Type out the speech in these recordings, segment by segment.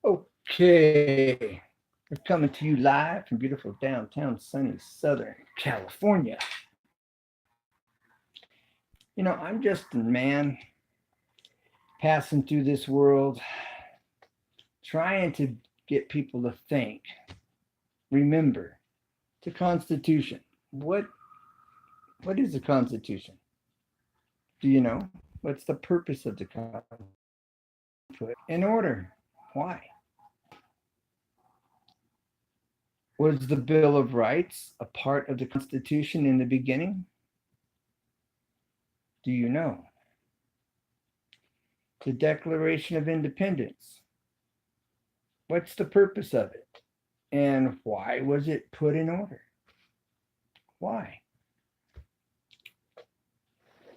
Okay, we're coming to you live from beautiful downtown sunny Southern California. I'm just a man passing through this world, trying to get people to think, remember, the Constitution. What what is the Constitution? Do you know? What's the purpose of the Constitution? Put in order. Why? Was the Bill of Rights a part of the Constitution in the beginning? Do you know? The Declaration of Independence. What's the purpose of it? And why was it put in order? Why?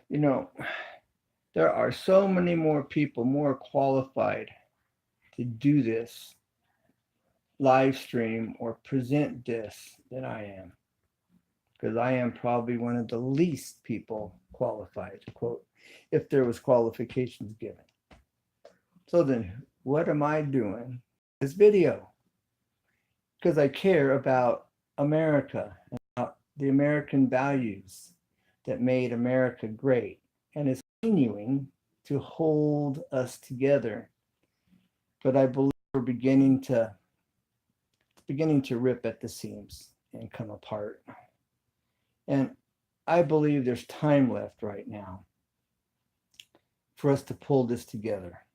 You know, there are so many more people more qualified to do this live stream or present this than I am. Because I am probably one of the least people qualified, quote, if there was qualifications given. So then, what am I doing this video? Because I care about America, about the American values that made America great and is continuing to hold us together. But I believe we're beginning to rip at the seams and come apart. And I believe there's time left right now for us to pull this together.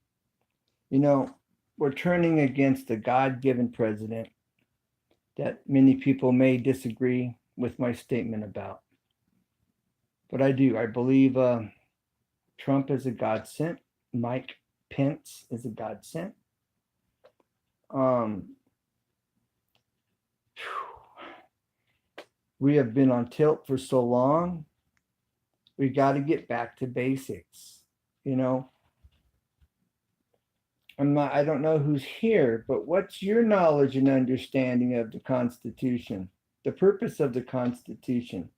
We're turning against a God-given president that many people may disagree with my statement about. But I do. I believe Trump is a God sent. Mike Pence is a God sent. We have been on tilt for so long. We got to get back to basics. I don't know who's here, but what's your knowledge and understanding of the Constitution? The purpose of the Constitution?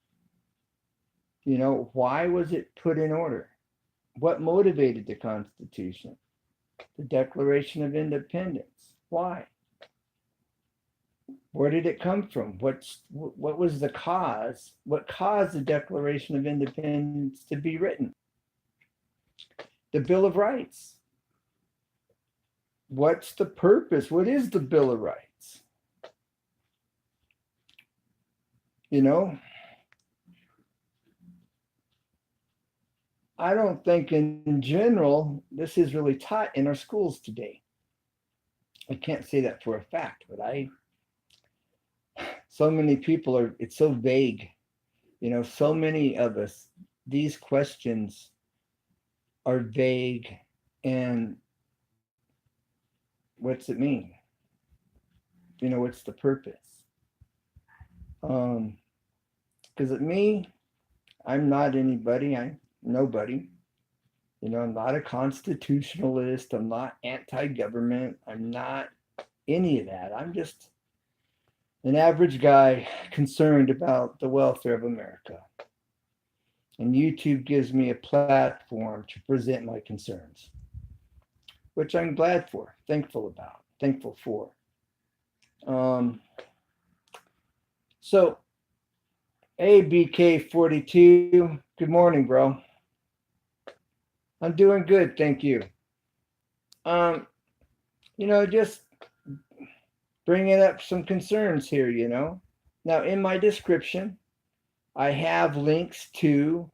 Why was it put in order? What motivated the Constitution? The Declaration of Independence. Why? Where did it come from? What was the cause? What caused the Declaration of Independence to be written? The Bill of Rights. What's the purpose? What is the Bill of Rights? I don't think in general this is really taught in our schools today. I can't say that for a fact, but so many people it's so vague. So many of us, these questions are vague. And what's it mean? What's the purpose? Because at me, I'm not anybody. I'm nobody. I'm not a constitutionalist. I'm not anti-government. I'm not any of that. I'm just an average guy concerned about the welfare of America. And YouTube gives me a platform to present my concerns, which I'm glad for, thankful for. So, ABK42, good morning, bro. I'm doing good, thank you. Just bringing up some concerns here, Now, in my description, I have links to.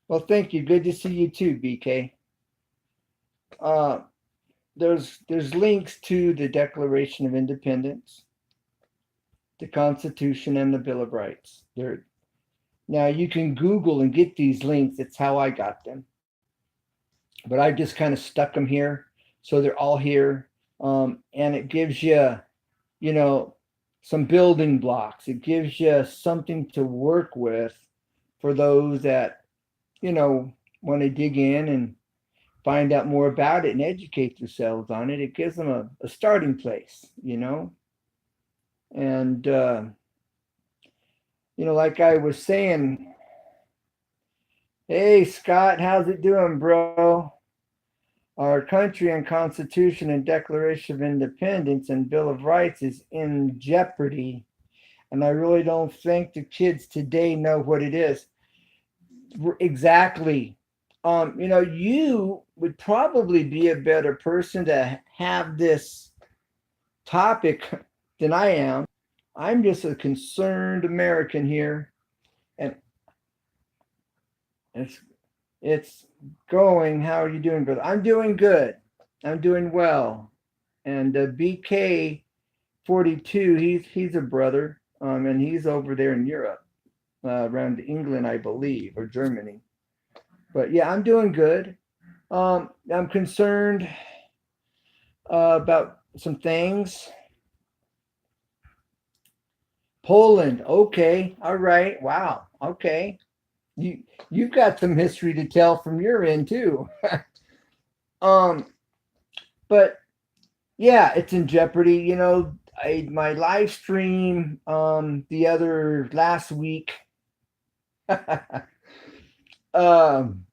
Well, thank you. Good to see you too, BK. There's links to the Declaration of Independence, the Constitution, and the Bill of Rights. Now you can Google and get these links. It's how I got them. But I just kind of stuck them here, so they're all here, and it gives you, some building blocks. It gives you something to work with for those that, want to dig in and find out more about it and educate themselves on it. It gives them a starting place, And, like I was saying, hey, Scott, how's it doing, bro? Our country and Constitution and Declaration of Independence and Bill of Rights is in jeopardy. And I really don't think the kids today know what it is. Exactly. You would probably be a better person to have this topic than I am. I'm just a concerned American here, and it's it's going. How are you doing, brother? I'm doing good. I'm doing well. And BK 42, he's a brother, and he's over there in Europe, around England, I believe, or Germany. But yeah, I'm doing good. I'm concerned about some things. Poland, okay, all right, wow, okay. You've got some history to tell from your end too. um, but yeah, it's in jeopardy. My live stream the other last week. um,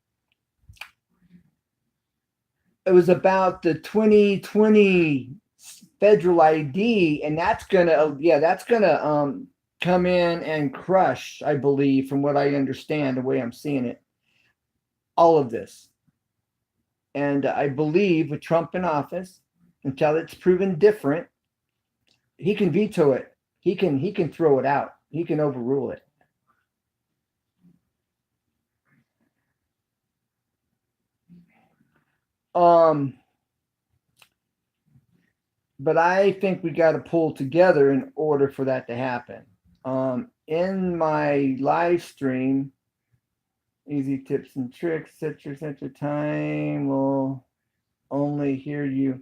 it was about the 2020 federal ID, and that's gonna come in and crush, I believe, from what I understand, the way I'm seeing it, all of this. And I believe with Trump in office, until it's proven different, he can veto it. He can throw it out. He can overrule it. Um, but I think we got to pull together in order for that to happen. In my live stream, easy tips and tricks, set your time. Will only hear you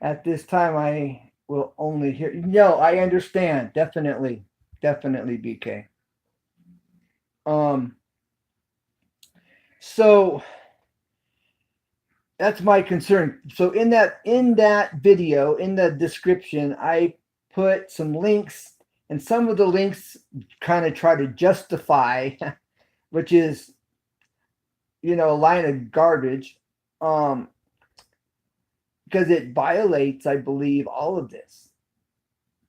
at this time. I will only hear. No, I understand. Definitely, BK. Um, so that's my concern. So in that video, in the description, I put some links, and some of the links kind of try to justify, which is a line of garbage, um, because it violates, I believe, all of this,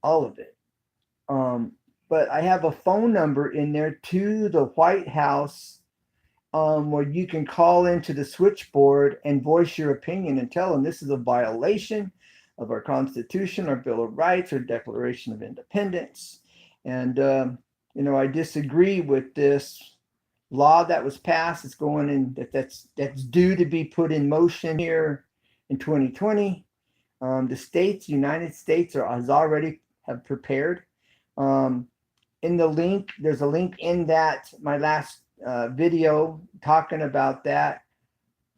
all of it. Um, but I have a phone number in there to the White House, where you can call into the switchboard and voice your opinion and tell them this is a violation of our Constitution, our Bill of Rights, our Declaration of Independence. And, I disagree with this law that was passed. It's going in that's due to be put in motion here in 2020. The United States, has already have prepared. Um, in the link, there's a link in that my last video talking about that,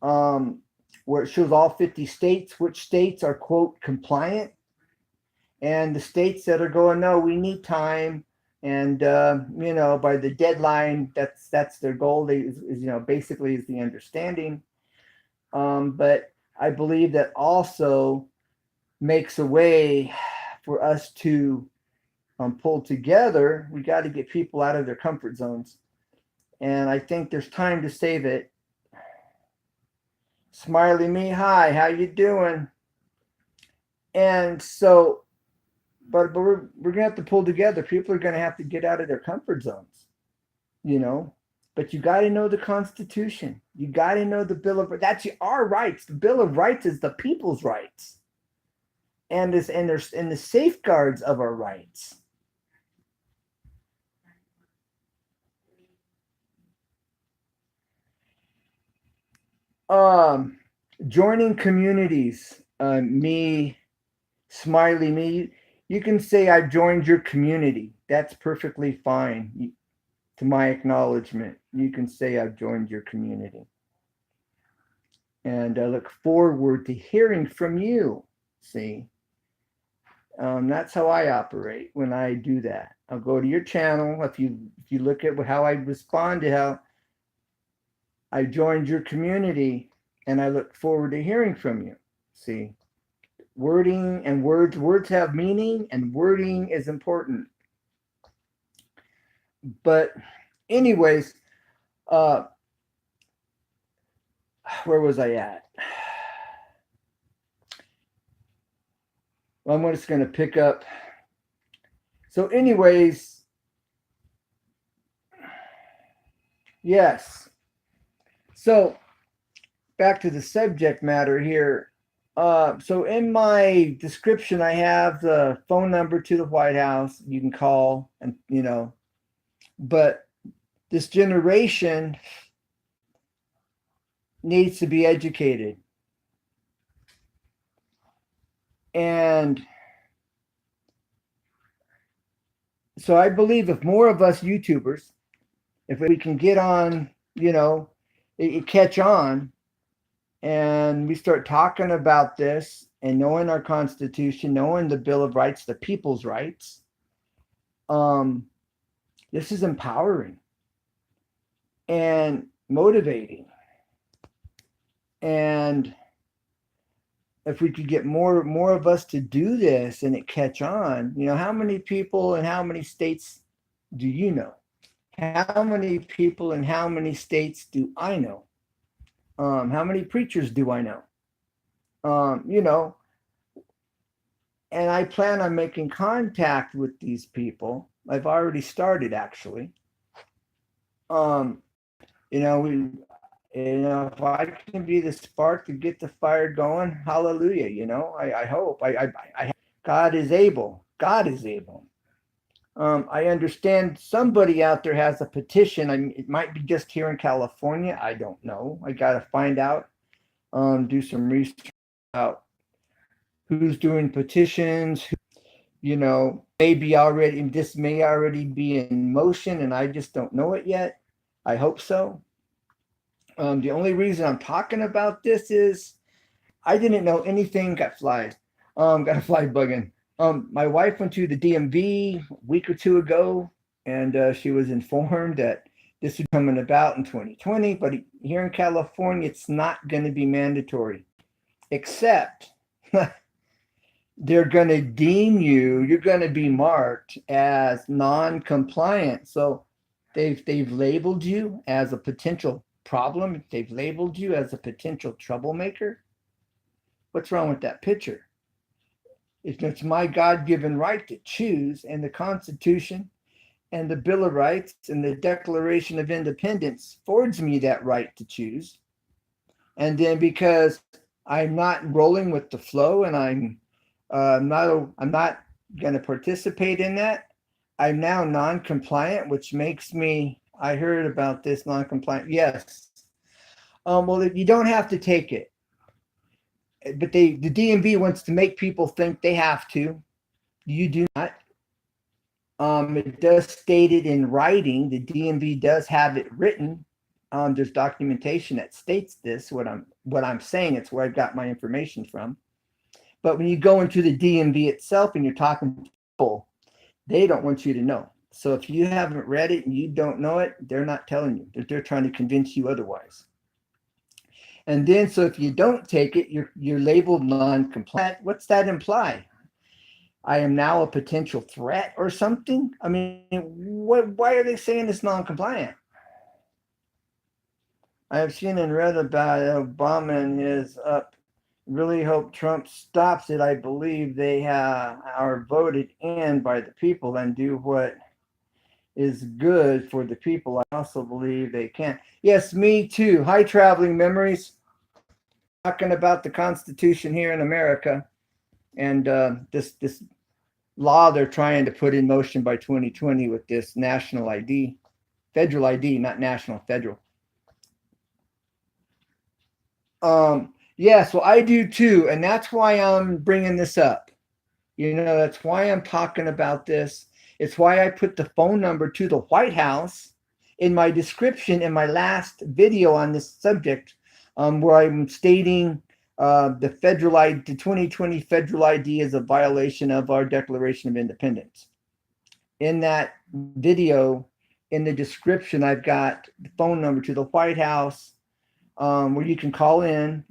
where it shows all 50 states, which states are quote compliant, and the states that are going, no, we need time, and by the deadline, that's their goal. Basically is the understanding. But I believe that also makes a way for us to pull together. We got to get people out of their comfort zones, and I think there's time to save it. Smiley me, hi, how you doing? And so, but we're gonna have to pull together. People are gonna have to get out of their comfort zones, you know. But you got to know the Constitution. You got to know the Bill of Rights. That's our rights. The Bill of Rights is the people's rights, and there's the safeguards of our rights. Joining communities, me, Smiley me, you can say I've joined your community. That's perfectly fine. To my acknowledgement, you can say I've joined your community, and I look forward to hearing from you. See, that's how I operate when I do that. I'll go to your channel. If you look at how I respond to how I joined your community, and I look forward to hearing from you. See, wording and words have meaning, and wording is important. But anyways, where was I at? Well, I'm just going to pick up. So, anyways, yes. So, back to the subject matter here. So, in my description, I have the phone number to the White House. You can call, and but this generation needs to be educated. And so I believe if more of us YouTubers, if we can get on, it catch on, and we start talking about this and knowing our Constitution, knowing the Bill of Rights, the people's rights, this is empowering and motivating. And if we could get more of us to do this and it catch on, how many people in how many states do you know? How many people in how many states do I know? How many preachers do I know? And I plan on making contact with these people. I've already started, actually. If I can be the spark to get the fire going, hallelujah. I hope. God is able. God is able. I understand somebody out there has a petition. I mean, it might be just here in California. I don't know. I got to find out, do some research about who's doing petitions, maybe already, this may already be in motion and I just don't know it yet. I hope so. The only reason I'm talking about this is I didn't know anything. Got a fly bugging. My wife went to the DMV a week or two ago, and she was informed that this was coming about in 2020. But here in California, it's not going to be mandatory, except they're going to deem you're going to be marked as non-compliant. So they've labeled you as a potential problem. They've labeled you as a potential troublemaker. What's wrong with that picture? It's my God-given right to choose, and the Constitution and the Bill of Rights and the Declaration of Independence affords me that right to choose. And then because I'm not rolling with the flow and I'm not going to participate in that, I'm now non-compliant, which makes me, I heard about this non-compliant. Yes. Well, you don't have to take it. But the DMV wants to make people think they have to. You do not. It does state it in writing. The DMV does have it written. There's documentation that states this. What I'm saying, it's where I got my information from. But when you go into the DMV itself and you're talking to people, they don't want you to know. So if you haven't read it and you don't know it, they're not telling you. They're trying to convince you otherwise. And then, so if you don't take it, you're labeled non-compliant. What's that imply? I am now a potential threat or something? I mean, why are they saying it's non-compliant? I have seen and read about Obama and his up. Really hope Trump stops it. I believe they are voted in by the people and do what is good for the people. I also believe they can. Yes, me too. Hi, Traveling Memories. Talking about the Constitution here in America and this law they're trying to put in motion by 2020 with this national ID, federal ID, not national, federal. Yeah, so I do too, and that's why I'm bringing this up. That's why I'm talking about this. It's why I put the phone number to the White House in my description in my last video on this subject, where I'm stating the 2020 federal ID is a violation of our Declaration of Independence. In that video, in the description, I've got the phone number to the White House, where you can call in.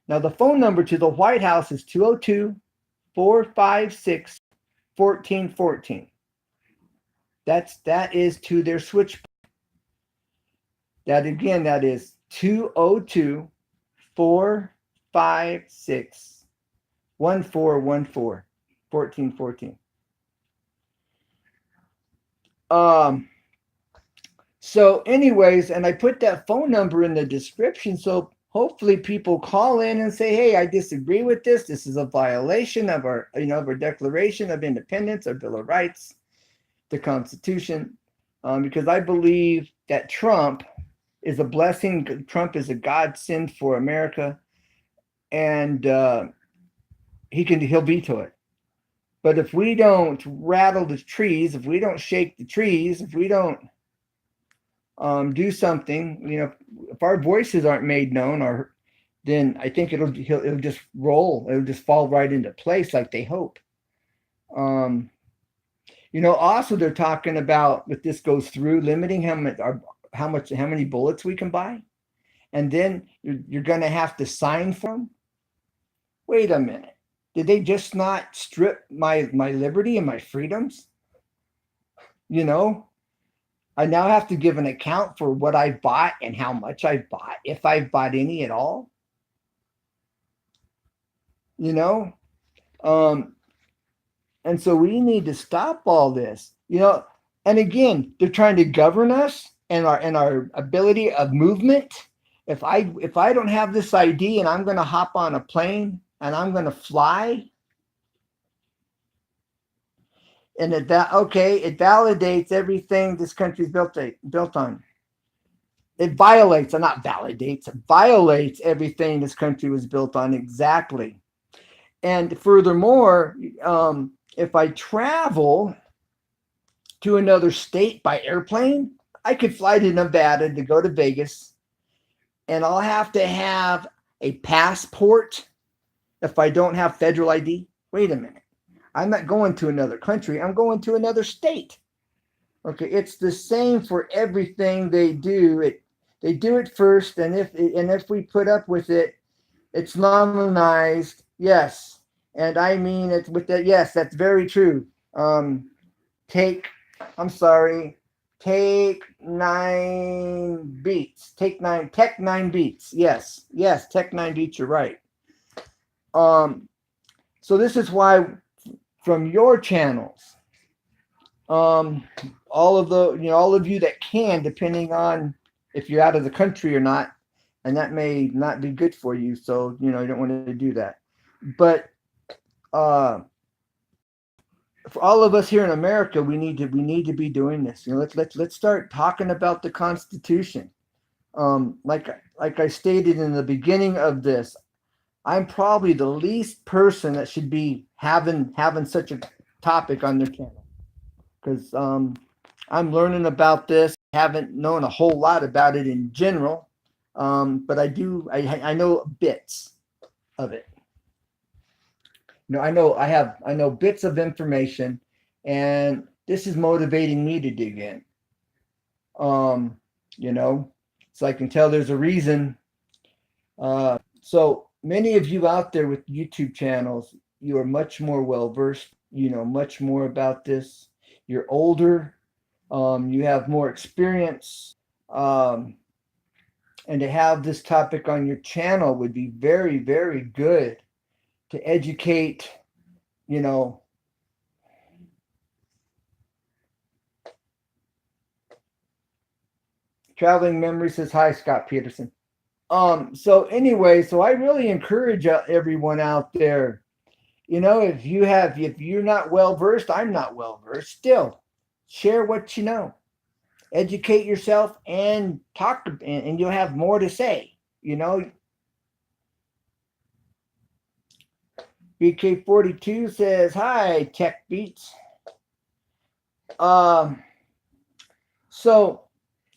Now, the phone number to the White House is 202-456-1414. That is to their switchboard. That is 202 456 1414 1414. So anyways, and I put that phone number in the description, so hopefully people call in and say, hey, I disagree with this. This is a violation of our, of our Declaration of Independence, our Bill of Rights, the Constitution, because I believe that Trump is a blessing. Trump is a godsend for America, and he'll veto it. But if we don't rattle the trees, if we don't shake the trees, if we don't do something, if our voices aren't made known, then I think it'll just roll. It'll just fall right into place like they hope. Also they're talking about, if this goes through, limiting how many bullets we can buy, and then you're going to have to sign for them. Wait a minute. Did they just not strip my liberty and my freedoms? I now have to give an account for what I bought and how much I bought, if I've bought any at all. And so we need to stop all this. And again, they're trying to govern us and our ability of movement. If I don't have this ID and I'm going to hop on a plane and I'm going to fly, and it validates everything this country's built on. It violates everything this country was built on, exactly. And furthermore, if I travel to another state by airplane, I could fly to Nevada to go to Vegas, and I'll have to have a passport if I don't have federal ID. Wait a minute. I'm not going to another country. I'm going to another state. Okay, it's the same for everything they do. They do it first, and if we put up with it, it's nominalized. Yes, and I mean it with that. Yes, that's very true. Take 9 beats. Tech 9 beats. Yes, Tech 9 beats. You're right. So this is why, from your channels, all of you that can, depending on if you're out of the country or not, and that may not be good for you, so you don't want to do that. But for all of us here in America, we need to be doing this. Let's start talking about the Constitution. Like I stated in the beginning of this, I'm probably the least person that should be having such a topic on their channel, because I'm learning about this. I haven't known a whole lot about it in general, but I know bits of it. I know bits of information, and this is motivating me to dig in. So I can tell there's a reason. So many of you out there with YouTube channels, you are much more well-versed, much more about this. You're older, you have more experience, and to have this topic on your channel would be very, very good to educate, Traveling Memory says, hi, Scott Peterson. So I really encourage everyone out there, if you're not well versed, I'm not well versed, still share what you know, educate yourself, and talk, and you'll have more to say. BK42 says, hi, Tech Beats. So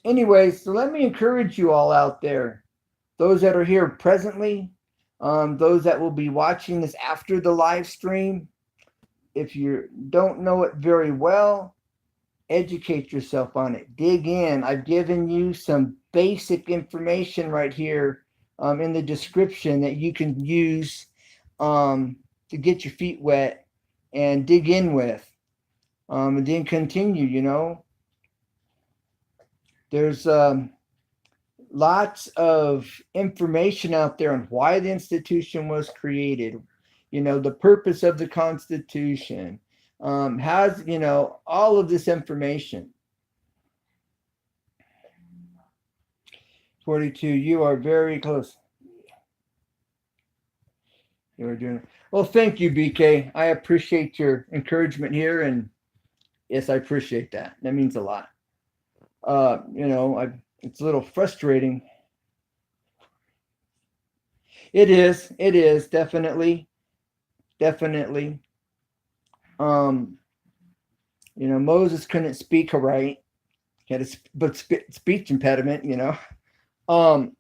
let me encourage you all out there, those that are here presently, those that will be watching this after the live stream. If you don't know it very well, educate yourself on it. Dig in. I've given you some basic information right here in the description that you can use to get your feet wet and dig in with, and then continue. There's lots of information out there on why the institution was created, the purpose of the Constitution, has, all of this information. 42, you are very close. You are doing well. Thank you, BK. I appreciate your encouragement here, and yes, I appreciate that. That means a lot. It's a little frustrating. It is. It is definitely, definitely. Um, Moses couldn't speak right. He had a speech impediment. Um,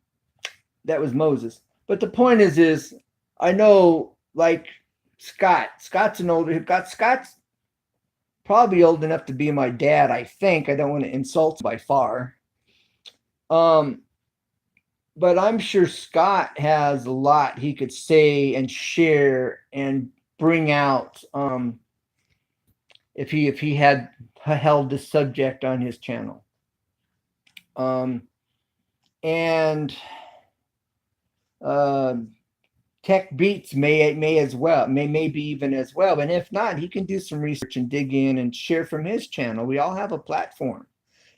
that was Moses. But the point is, I know, like Scott. Scott's an older. Scott's probably old enough to be my dad. I think. I don't want to insult by far. But I'm sure Scott has a lot he could say and share and bring out, if he had held this subject on his channel. And Tech Beats may as well, maybe even as well. And if not, he can do some research and dig in and share from his channel. We all have a platform,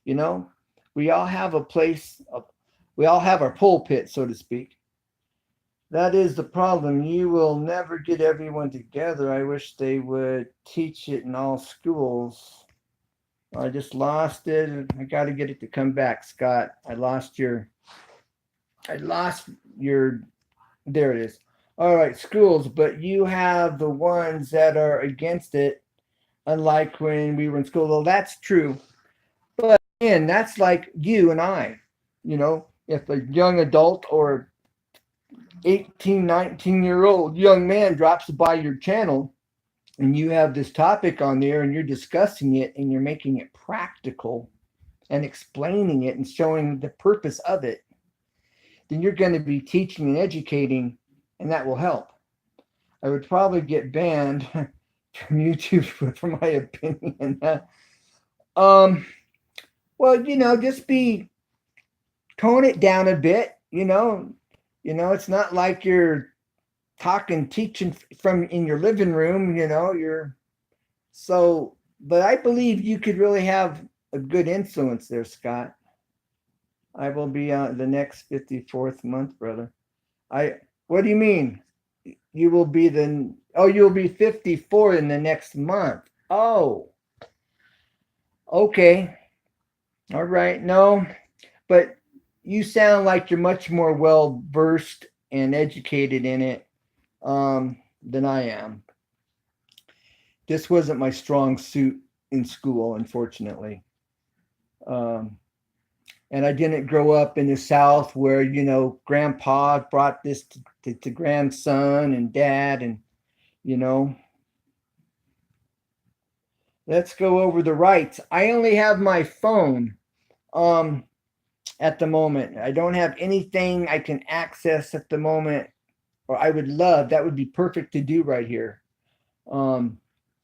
we all have a place. We all have our pulpit, so to speak. That is the problem. You will never get everyone together. I wish they would teach it in all schools. I just lost it. I got to get it to come back, Scott. I lost your, there it is. All right, schools, but you have the ones that are against it, unlike when we were in school. Well, that's true. But again, that's like you and I, if a young adult or 18, 19-year-old young man drops by your channel and you have this topic on there and you're discussing it and you're making it practical and explaining it and showing the purpose of it, then you're going to be teaching and educating, and that will help. I would probably get banned from YouTube for my opinion. Well, just tone it down a bit, it's not like you're teaching from in your living room, but I believe you could really have a good influence there, Scott. I will be on the next 54th month, brother. What do you mean? You will be you'll be 54 in the next month. Oh, okay. All right. No, but you sound like you're much more well versed and educated in it than I am. This wasn't my strong suit in school, unfortunately. And I didn't grow up in the South where, grandpa brought this to grandson and dad, and, let's go over the rights. I only have my phone at the moment. I don't have anything I can access at the moment, or that would be perfect to do right here.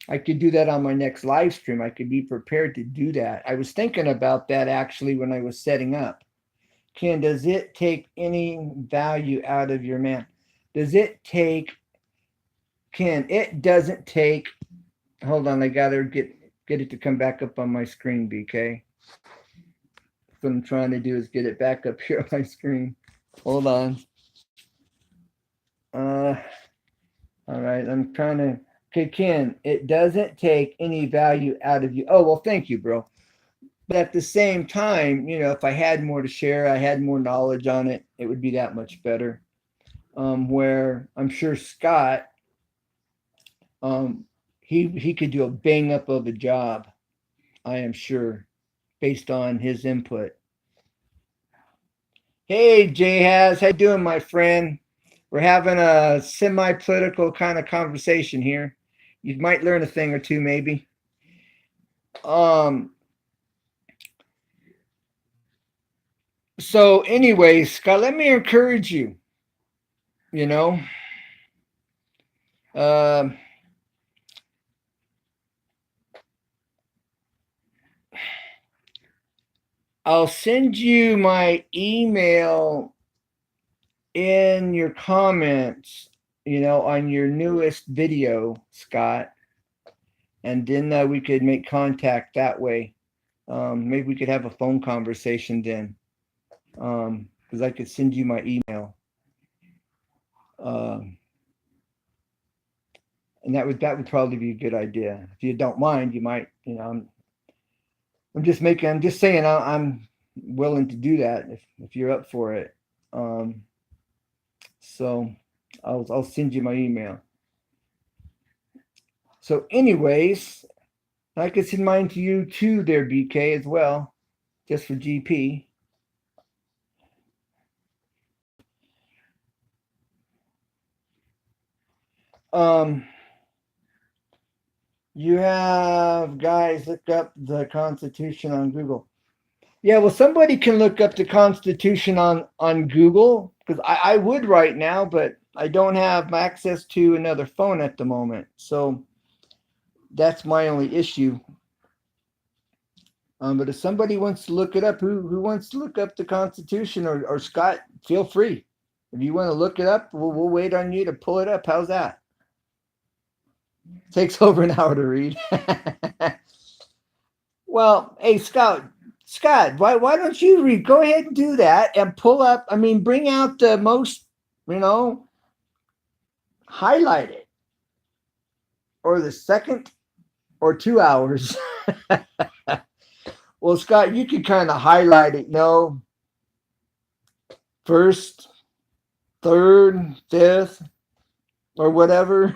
I could do that on my next live stream. I could be prepared to do that. I was thinking about that actually when I was setting up. Ken, does it take any value out of your man? Ken, it doesn't take, hold on, I gotta get it to come back up on my screen, BK. What I'm trying to do is get it back up here on my screen. Hold on. All right, I'm trying to. Okay, Ken, it doesn't take any value out of you. Oh, well, thank you, bro. But at the same time, if I had more to share, I had more knowledge on it, it would be that much better. Where I'm sure Scott, he could do a bang up of a job, I am sure, based on his input. Hey, Jahaz, how you doing, my friend? We're having a semi-political kind of conversation here. You might learn a thing or two, maybe. So anyway, Scott, let me encourage you, I'll send you my email in your comments, on your newest video, Scott, and then we could make contact that way. Maybe we could have a phone conversation then, because I could send you my email, um, and that would probably be a good idea. If you don't mind, you might. I'm just saying, I'm willing to do that if you're up for it. Um, so I'll send you my email. So, anyways, I could send mine to you too, there, BK, as well, just for GP. Um, you have guys look up the Constitution on Google. Yeah, well, somebody can look up the Constitution on Google, because I would right now, but I don't have access to another phone at the moment. So that's my only issue. But if somebody wants to look it up, who wants to look up the Constitution, or Scott, feel free. If you want to look it up, we'll wait on you to pull it up. How's that? Takes over an hour to read. Well, hey, Scott, why don't you read? Go ahead and do that and pull up. I mean, bring out the most, highlight it, or the second or 2 hours. Well, Scott, you could kind of highlight it. No, first, third, fifth, or whatever.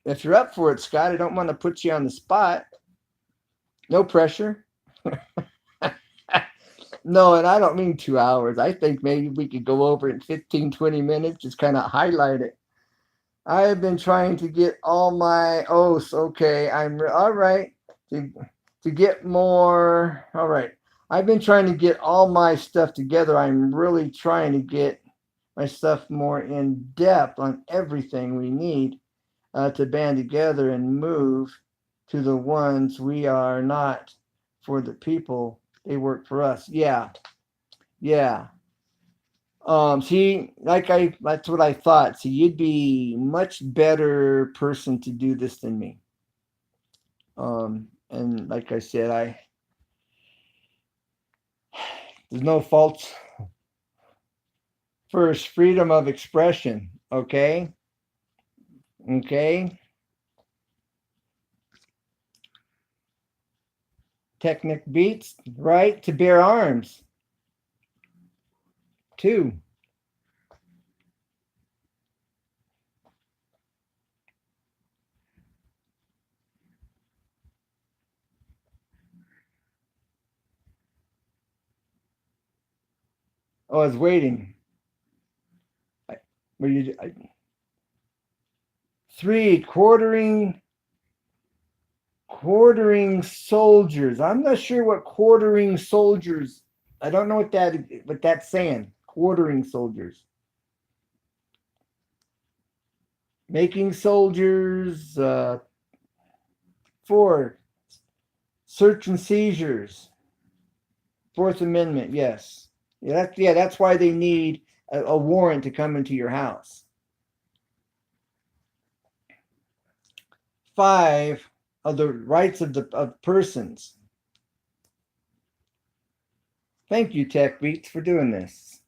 If you're up for it, Scott, I don't want to put you on the spot. No pressure. No, and I don't mean 2 hours. I think maybe we could go over it in 15, 20 minutes, just kind of highlight it. I have been trying to get all my oaths. Okay, all right. To get more. All right. I've been trying to get all my stuff together. I'm really trying to get my stuff more in depth on everything we need to band together and move to the ones we are not for the people. They work for us. Yeah. Yeah. See, that's what I thought. See, you'd be much better person to do this than me. And like I said, there's no faults. First, freedom of expression. Okay. Okay. Technic beats right to bear arms. 2. Oh, I was waiting. Were you? 3, quartering soldiers. I'm not sure what quartering soldiers. I don't know what that's saying. Quartering soldiers. Making soldiers. 4, search and seizures. Fourth Amendment. Yes. That's why they need a warrant to come into your house. 5, of the rights of persons. Thank you, Tech Beats, for doing this.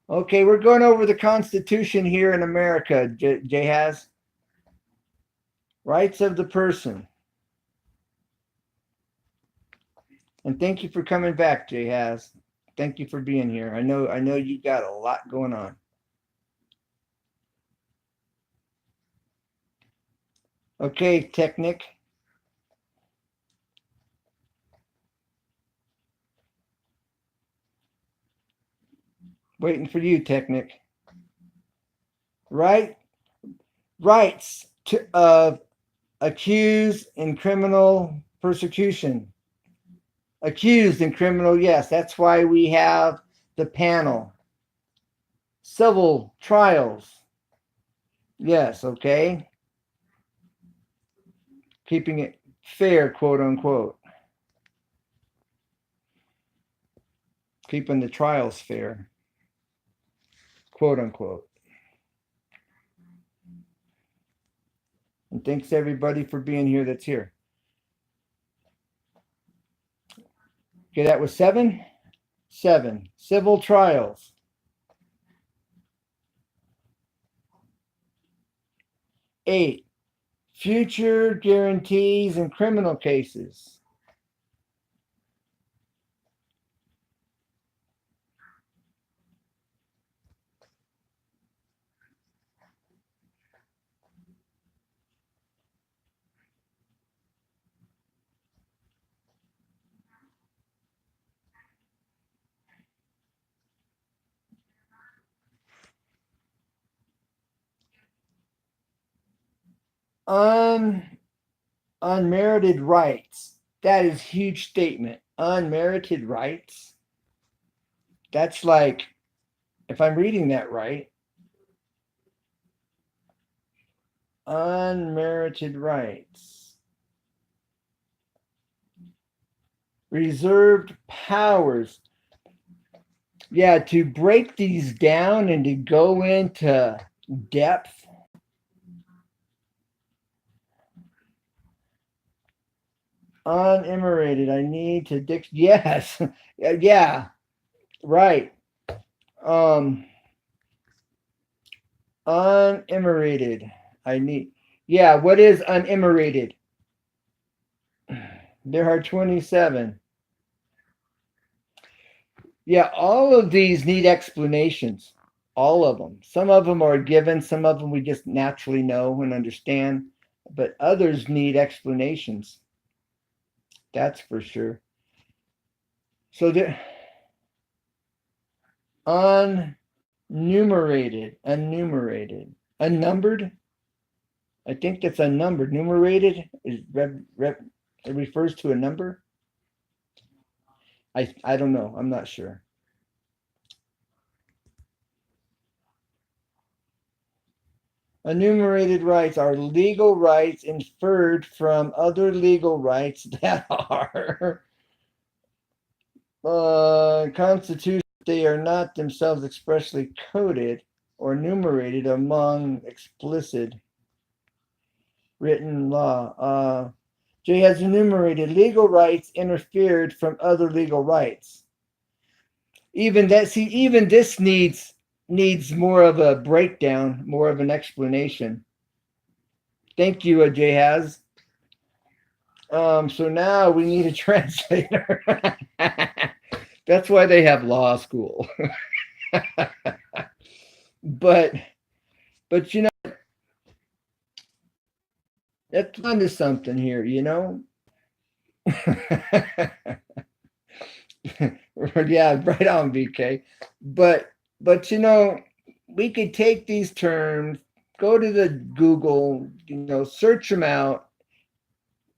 Okay, we're going over the Constitution here in America, Jay has. Rights of the person. And thank you for coming back, Jay has. Thank you for being here. I know you got a lot going on. Okay, Technic. Waiting for you, Technic. Rights of accused in criminal persecution. Accused in criminal, yes. That's why we have the panel. Civil trials. Yes, okay. Keeping it fair, quote unquote. keeping the trials fair, quote unquote. And thanks everybody for being here that's here. Okay, that was 7. 7. Civil trials. 8. Future guarantees in criminal cases. 'Unmerited rights. That is a huge statement. Unmerited rights. That's like, if I'm reading that right, unmerited rights. Reserved powers. Yeah, to break these down and to go into depth. Unenumerated. I need to yes. Yeah. Right. Unenumerated. I need. Yeah, what is unenumerated? There are 27. Yeah, all of these need explanations. All of them. Some of them are given, some of them we just naturally know and understand, but others need explanations. That's for sure. So they're unnumerated, unnumbered. I think that's unnumbered. Numerated is it refers to a number. I don't know. I'm not sure. Enumerated rights are legal rights inferred from other legal rights that are constitution. They are not themselves expressly coded or enumerated among explicit written law. J has enumerated legal rights interfered from other legal rights. Even this needs more of a breakdown, more of an explanation. Thank you, J has. So now we need a translator. That's why they have law school. but you know, that's onto something here, you know. Yeah, right on, BK. But you know, we could take these terms, go to the Google, you know, search them out,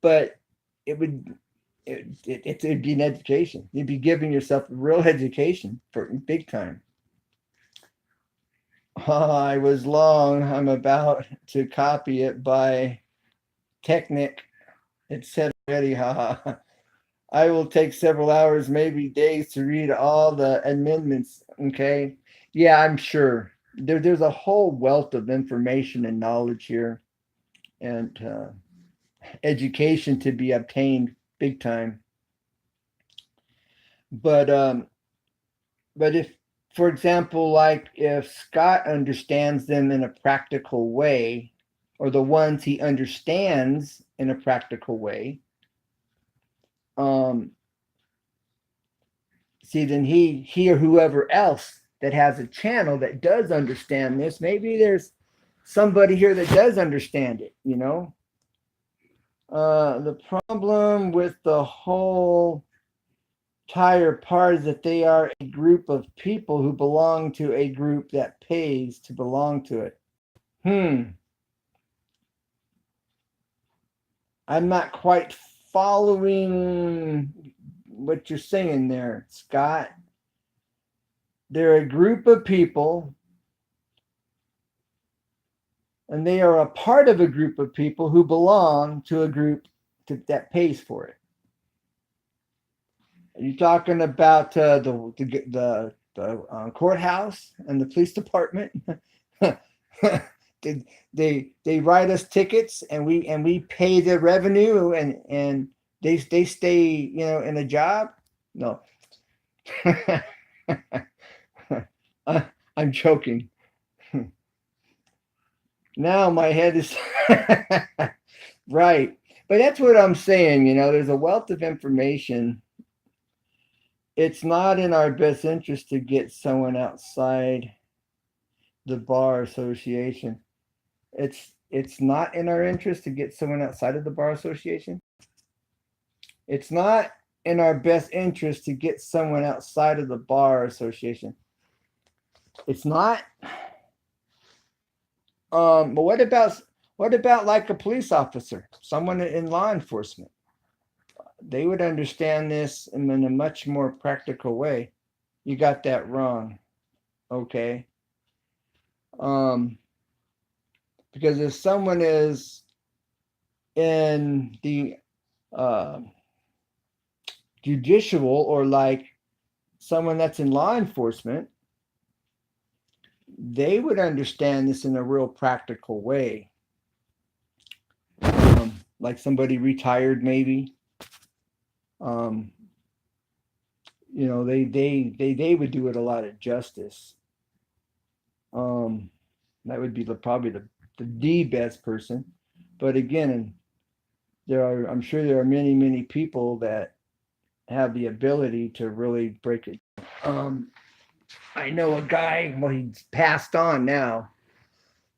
but it would it'd be an education. You'd be giving yourself a real education for big time. I was long. I'm about to copy it by Technic. It said already, haha. I will take several hours, maybe days, to read all the amendments. Okay. Yeah, I'm sure. There's a whole wealth of information and knowledge here and education to be obtained big time. But if, for example, like if Scott understands them in a practical way, or the ones he understands in a practical way, see, then he or whoever else that has a channel that does understand this, maybe there's somebody here that does understand it, you know. The problem with the whole entire part is that they are a group of people who belong to a group that pays to belong to it. I'm not quite following what you're saying there, Scott. They're a group of people, and they are a part of a group of people who belong to a group that pays for it. Are you talking about the courthouse and the police department? They write us tickets and we pay the revenue and they stay in a job. No. I, I'm joking. Now my head is right, but that's what I'm saying. There's a wealth of information. It's not in our best interest to get someone outside the bar association. It's not in our interest to get someone outside of the bar association. It's not in our best interest to get someone outside of the bar association. It's not. But what about like a police officer, someone in law enforcement? They would understand this in a much more practical way. You got that wrong. Okay. Um, because if someone is in the uh, judicial or like someone that's in law enforcement, they would understand this in a real practical way. Like somebody retired, maybe. Um, they would do it a lot of justice. Um, that would be probably the best person. But again, I'm sure there are many people that have the ability to really break it. I know a guy. Well, he's passed on now,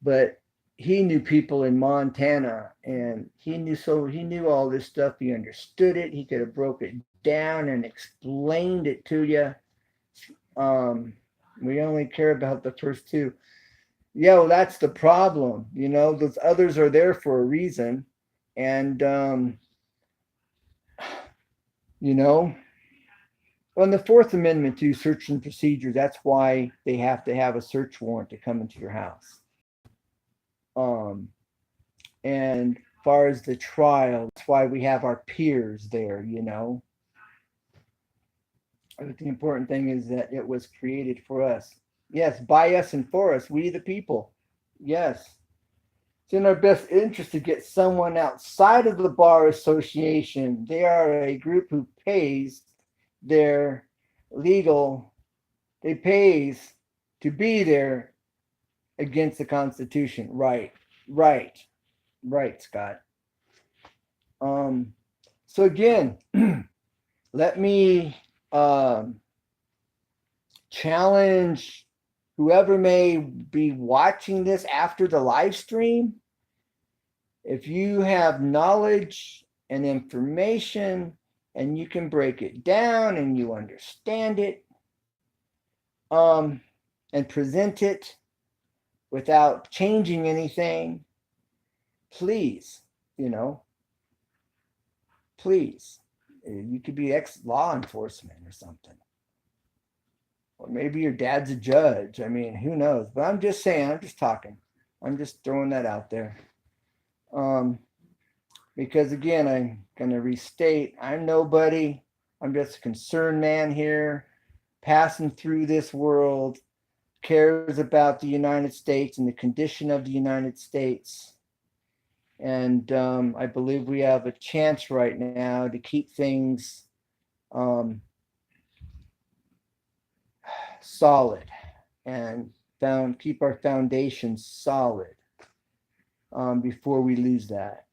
but he knew people in Montana, and he knew all this stuff. He understood it. He could have broke it down and explained it to you. Um, we only care about the first two. Yeah, well, that's the problem. Those others are there for a reason, and you know, on the Fourth Amendment to search and procedure, that's why they have to have a search warrant to come into your house. Um, and as far as the trial, that's why we have our peers there. But the important thing is that it was created for us. Yes, by us and for us, we the people. Yes. It's in our best interest to get someone outside of the bar association. They are a group who pays their legal, they pays to be there against the Constitution. Right, right, right, Scott. Um, so again, let me challenge whoever may be watching this after the live stream. If you have knowledge and information and you can break it down and you understand it, um, and present it without changing anything, please, you know, please. You could be ex-law enforcement or something. Or maybe your dad's a judge. I mean, who knows? But I'm just saying, I'm just talking. I'm just throwing that out there. Um, because again, I'm going to restate, I'm nobody. I'm just a concerned man here, passing through this world, cares about the United States and the condition of the United States. And I believe we have a chance right now to keep things solid and keep our foundation solid before we lose that.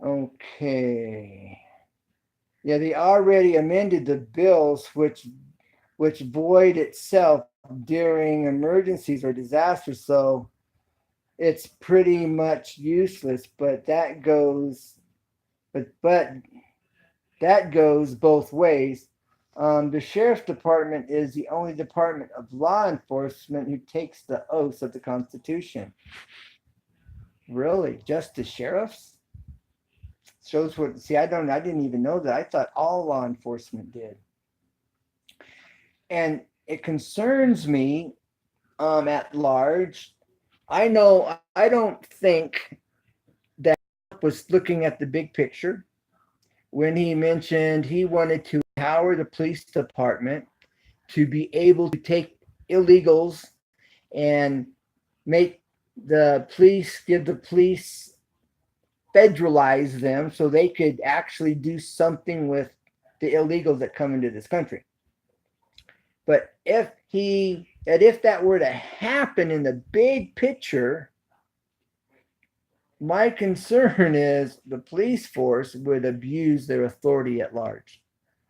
Okay. Yeah, they already amended the bills which void itself during emergencies or disasters, so it's pretty much useless. But that goes both ways. The sheriff's department is the only department of law enforcement who takes the oaths of the Constitution. Really, just the sheriffs? Shows what. See, I didn't even know that. I thought all law enforcement did, and it concerns me at large. I don't think that was looking at the big picture. when he mentioned he wanted to empower the police department to be able to take illegals and make give the police, federalize them so they could actually do something with the illegals that come into this country. But if that were to happen in the big picture, my concern is the police force would abuse their authority at large,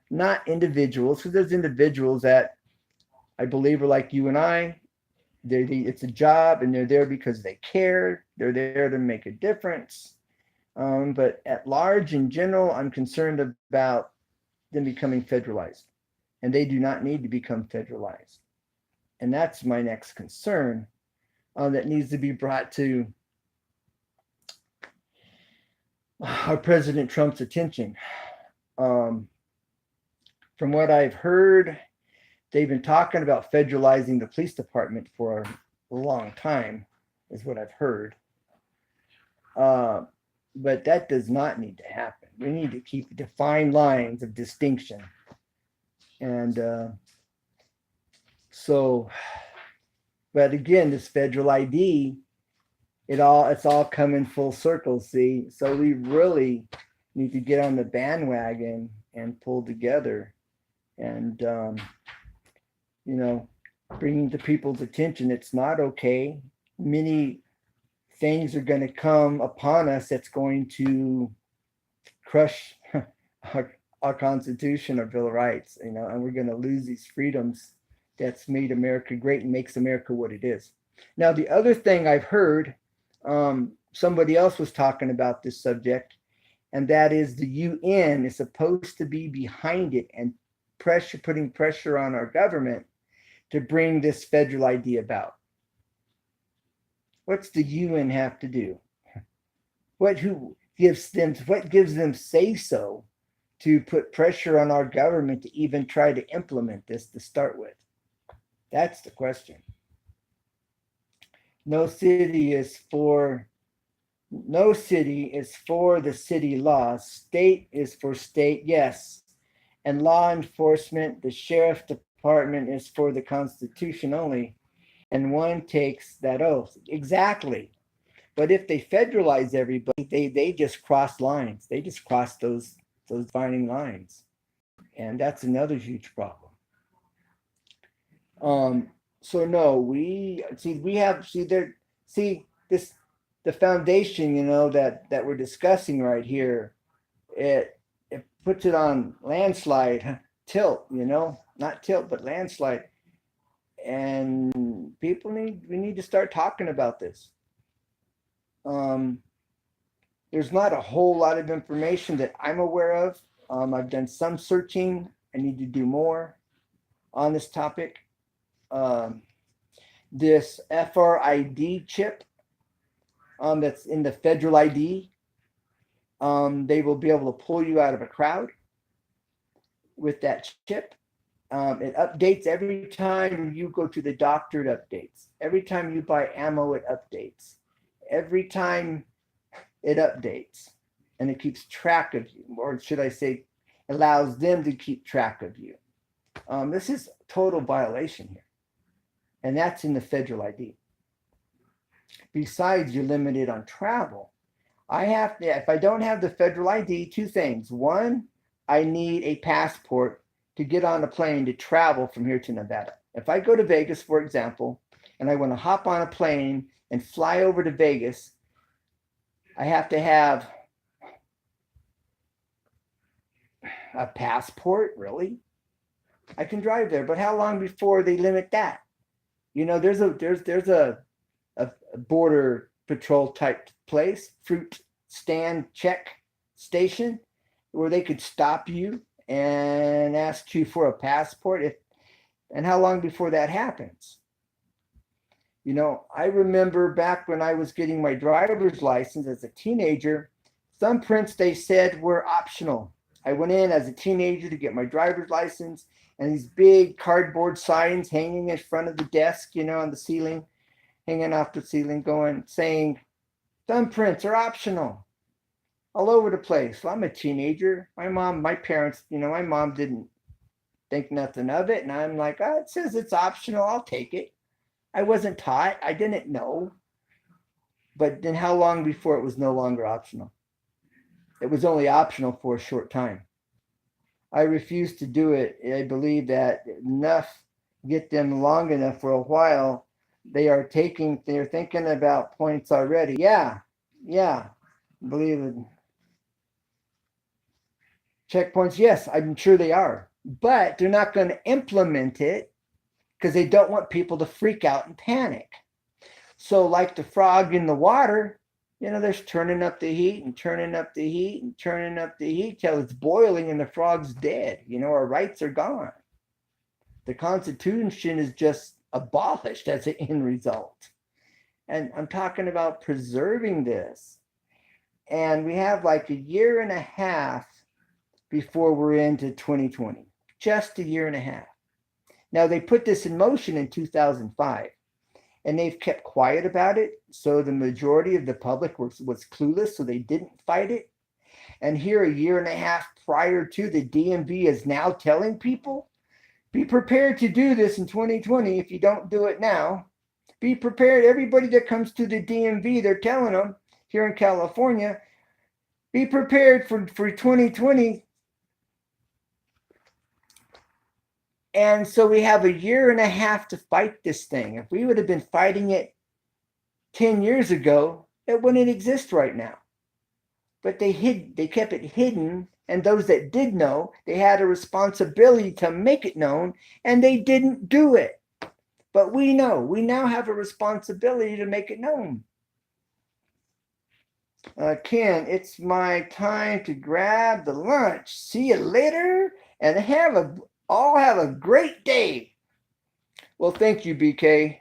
not individuals, because there's individuals that I believe are like you and I. It's a job, and they're there because they care. They're there to make a difference. But at large, in general, I'm concerned about them becoming federalized, and they do not need to become federalized. And that's my next concern that needs to be brought to our President Trump's attention. From what I've heard, they've been talking about federalizing the police department for a long time, is what I've heard. But that does not need to happen. We need to keep defined lines of distinction. And but again, this federal ID, it's all coming full circle, see? So we really need to get on the bandwagon and pull together and, bringing to people's attention, it's not okay. Many things are going to come upon us that's going to crush our Constitution, our Bill of Rights, and we're going to lose these freedoms that's made America great and makes America what it is. Now, the other thing I've heard, somebody else was talking about this subject, and that is the UN is supposed to be behind it and putting pressure on our government to bring this federal ID about. What's the UN have to do? What gives them say so to put pressure on our government to even try to implement this to start with? That's the question. No city is for the city laws. State is for state, yes. And law enforcement, the sheriff department is for the Constitution only. And one takes that oath. Exactly. But if they federalize everybody, they just cross lines. They just cross those defining lines. And that's another huge problem. So no, the foundation, that we're discussing right here, it puts it on landslide tilt, not tilt, but landslide. And we need to start talking about this. There's not a whole lot of information that I'm aware of. I've done some searching. I need to do more on this topic. This FRID chip that's in the federal ID, they will be able to pull you out of a crowd with that chip. It updates every time you go to the doctor, it updates. Every time you buy ammo, it updates. Every time it updates, and it keeps track of you, or should I say, allows them to keep track of you. This is total violation here, and that's in the federal ID. Besides, you're limited on travel. If I don't have the federal ID, two things. One, I need a passport to get on a plane to travel from here to Nevada. If I go to Vegas, for example, and I want to hop on a plane and fly over to Vegas, I have to have a passport, really? I can drive there, but how long before they limit that? There's a border patrol type place, fruit stand check station, where they could stop you and ask you for a passport. And how long before that happens? I remember back when I was getting my driver's license as a teenager, thumbprints, they said, were optional. I went in as a teenager to get my driver's license, and these big cardboard signs hanging in front of the desk, on the ceiling, hanging off the ceiling, saying, thumbprints are optional. all over the place. Well, I'm a teenager. My parents, my mom didn't think nothing of it. And I'm like, oh, it says it's optional. I'll take it. I wasn't taught. I didn't know. But then how long before it was no longer optional? It was only optional for a short time. I refused to do it. I believe that enough, get them long enough for a while. They're thinking about points already. Yeah, I believe it. Checkpoints, yes, I'm sure they are. But they're not going to implement it because they don't want people to freak out and panic. So, like the frog in the water, they're turning up the heat and turning up the heat and turning up the heat till it's boiling and the frog's dead. Our rights are gone. The Constitution is just abolished as an end result. And I'm talking about preserving this. And we have like a year and a half before we're into 2020. Just a year and a half. Now, they put this in motion in 2005. And they've kept quiet about it. So the majority of the public was clueless, so they didn't fight it. And here, a year and a half prior to, the DMV is now telling people, be prepared to do this in 2020 if you don't do it now. Be prepared. Everybody that comes to the DMV, they're telling them here in California, be prepared for 2020. And so we have a year and a half to fight this thing. If we would have been fighting it 10 years ago, it wouldn't exist right now. But they kept it hidden. And those that did know, they had a responsibility to make it known, and they didn't do it. But we know. We now have a responsibility to make it known. Ken, it's my time to grab the lunch. See you later, and all have a great day. Well, thank you, BK.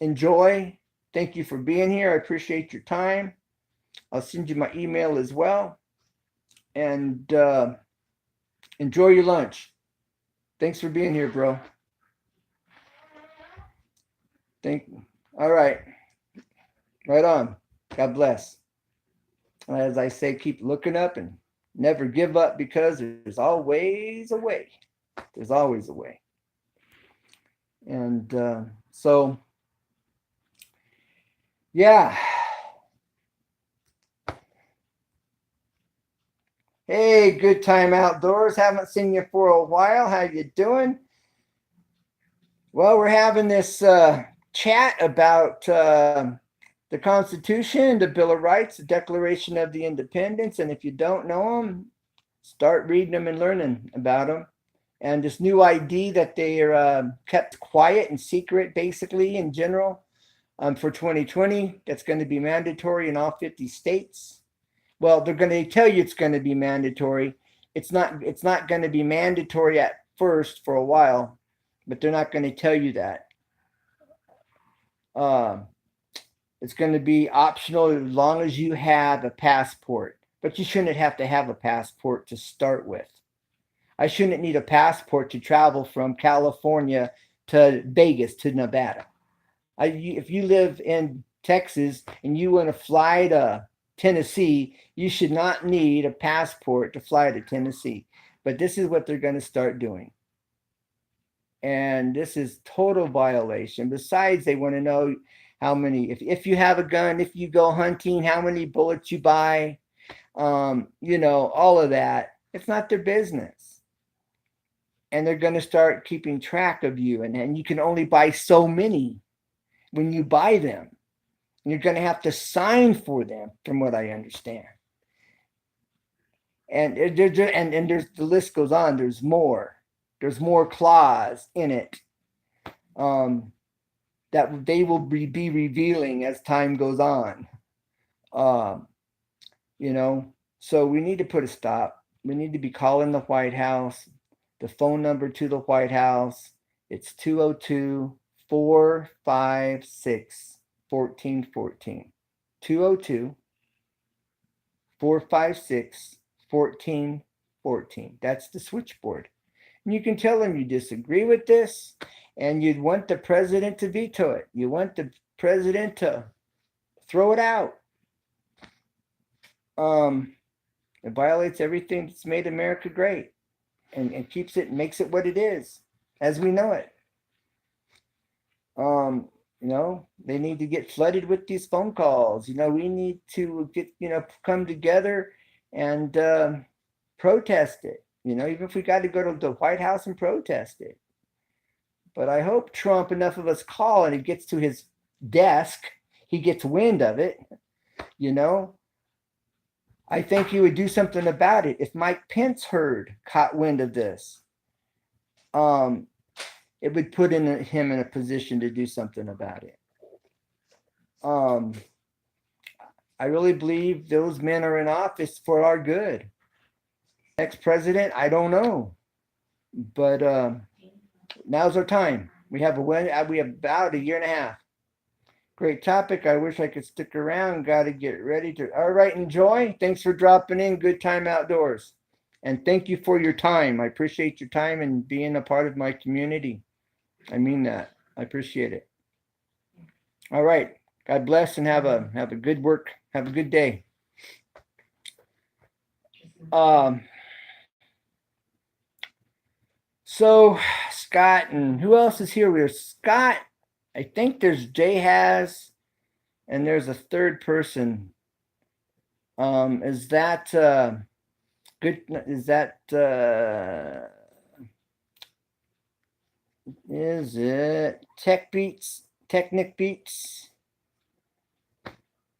Enjoy. Thank you for being here. I appreciate your time. I'll send you my email as well. And enjoy your lunch. Thanks for being here, bro. All right. Right on. God bless. As I say, keep looking up and never give up, because there's always a way. There's always a way. And so, yeah. Hey, good time outdoors. Haven't seen you for a while. How you doing? Well, we're having this chat about the Constitution, the Bill of Rights, the Declaration of the Independence. And if you don't know them, start reading them and learning about them. And this new ID that they are kept quiet and secret, basically, in general, for 2020, that's going to be mandatory in all 50 states. Well, they're going to tell you it's going to be mandatory. It's not going to be mandatory at first for a while, but they're not going to tell you that. It's going to be optional as long as you have a passport, but you shouldn't have to have a passport to start with. I shouldn't need a passport to travel from California to Vegas to Nevada. If you live in Texas and you want to fly to Tennessee, you should not need a passport to fly to Tennessee. But this is what they're going to start doing. And this is total violation. Besides, they want to know how many, if you have a gun, if you go hunting, how many bullets you buy, all of that. It's not their business. And they're going to start keeping track of you. And you can only buy so many when you buy them. And you're going to have to sign for them, from what I understand. And there's, the list goes on. There's more. There's more clause in it that they will be revealing as time goes on. So we need to put a stop. We need to be calling the White House. The phone number to the White House, it's 202-456-1414. 202-456-1414. That's the switchboard. And you can tell them you disagree with this and you'd want the president to veto it. You want the president to throw it out. It violates everything that's made America great, and makes it what it is, as we know it. They need to get flooded with these phone calls. We need to come together and protest it. Even if we got to go to the White House and protest it. But I hope Trump, enough of us call and it gets to his desk, he gets wind of it. I think he would do something about it. If Mike Pence caught wind of this, it would put him in a position to do something about it. I really believe those men are in office for our good. Next president, I don't know, but now's our time. We have about a year and a half. Great topic. I wish I could stick around. Got to get ready to. All right, enjoy. Thanks for dropping in. Good time outdoors. And thank you for your time. I appreciate your time and being a part of my community. I mean that. I appreciate it. All right. God bless and have a good work. Have a good day. So Scott and who else is here? There's Scott. I think there's Jay and there's a third person. Is that good? Is that is it Technic Beats?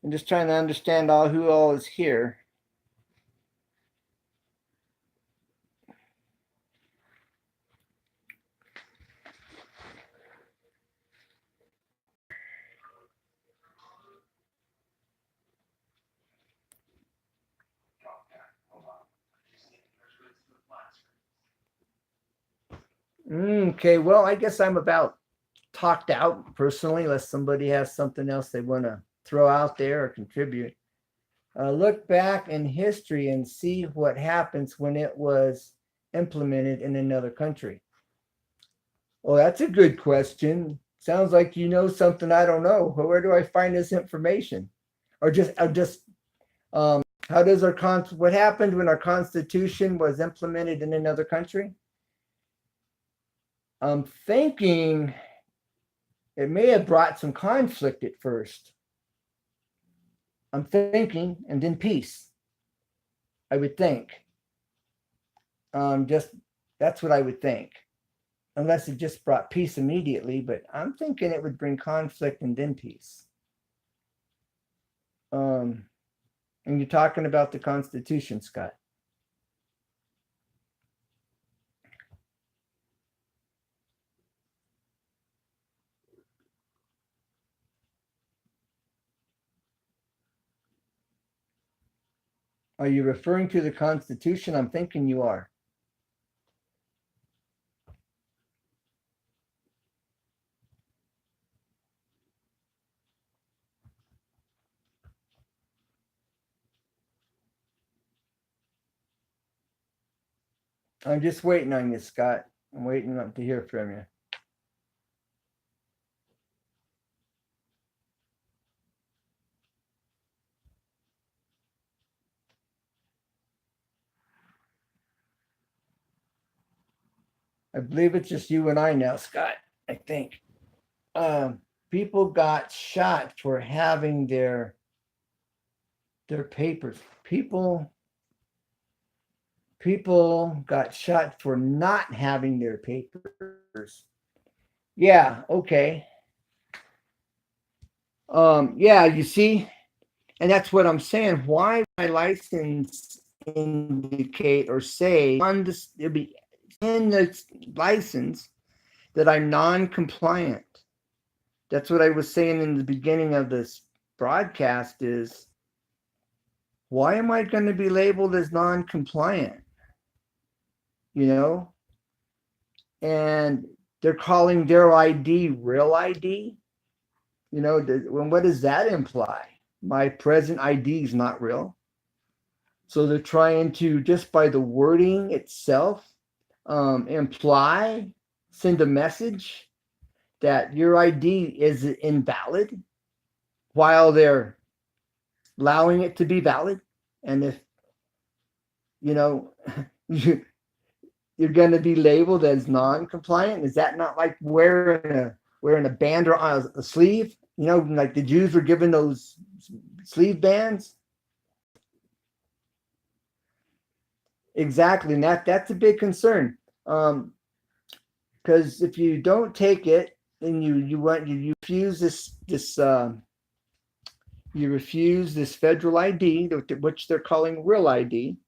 I'm just trying to understand who all is here. Okay, well, I guess I'm about talked out personally, unless somebody has something else they want to throw out there or contribute. Look back in history and see what happens when it was implemented in another country. Well, that's a good question. Sounds like you know something I don't know. Where do I find this information? Or how does what happened when our Constitution was implemented in another country? I'm thinking it may have brought some conflict at first. I'm thinking, and then peace. I would think. That's what I would think. Unless it just brought peace immediately, but I'm thinking it would bring conflict and then peace. And you're talking about the Constitution, Scott. Are you referring to the Constitution? I'm thinking you are. I'm just waiting on you, Scott. I'm waiting to hear from you. I believe it's just you and I now, Scott. I think. People got shot for having their papers. People got shot for not having their papers. Yeah, okay. Yeah, you see, and that's what I'm saying. Why my license indicate or say on this, it'll be in the license that I'm non-compliant. That's what I was saying in the beginning of this broadcast is, why am I going to be labeled as non-compliant? And they're calling their ID real ID. What does that imply? My present ID is not real. So they're trying to, just by the wording itself, send a message that your ID is invalid while they're allowing it to be valid And if, you know, you're going to be labeled as non-compliant, is that not like wearing a band or a sleeve? You know, like the Jews were given those sleeve bands. Exactly, and that's a big concern. Because if you don't take it and you refuse you refuse this federal ID, which they're calling real ID,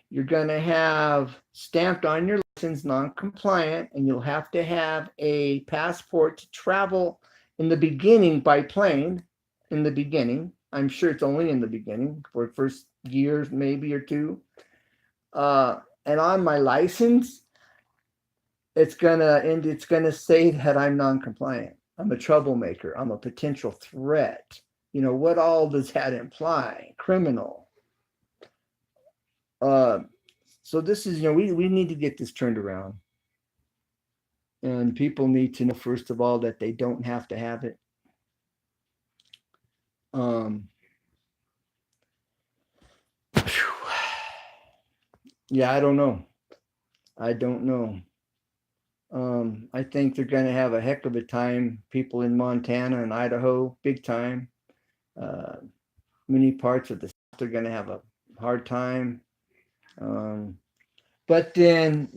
you're going to have stamped on your license non-compliant, and you'll have to have a passport to travel in the beginning by plane. In the beginning, I'm sure it's only in the beginning for first years, maybe or two. And on my license, it's gonna say that I'm non-compliant. I'm a troublemaker. I'm a potential threat. You know, what all does that imply? Criminal. So this is, we need to get this turned around. And people need to know, first of all, that they don't have to have it. Yeah, I don't know. I don't know. I think they're going to have a heck of a time. People in Montana and Idaho, big time. Many parts of the South are going to have a hard time. But then,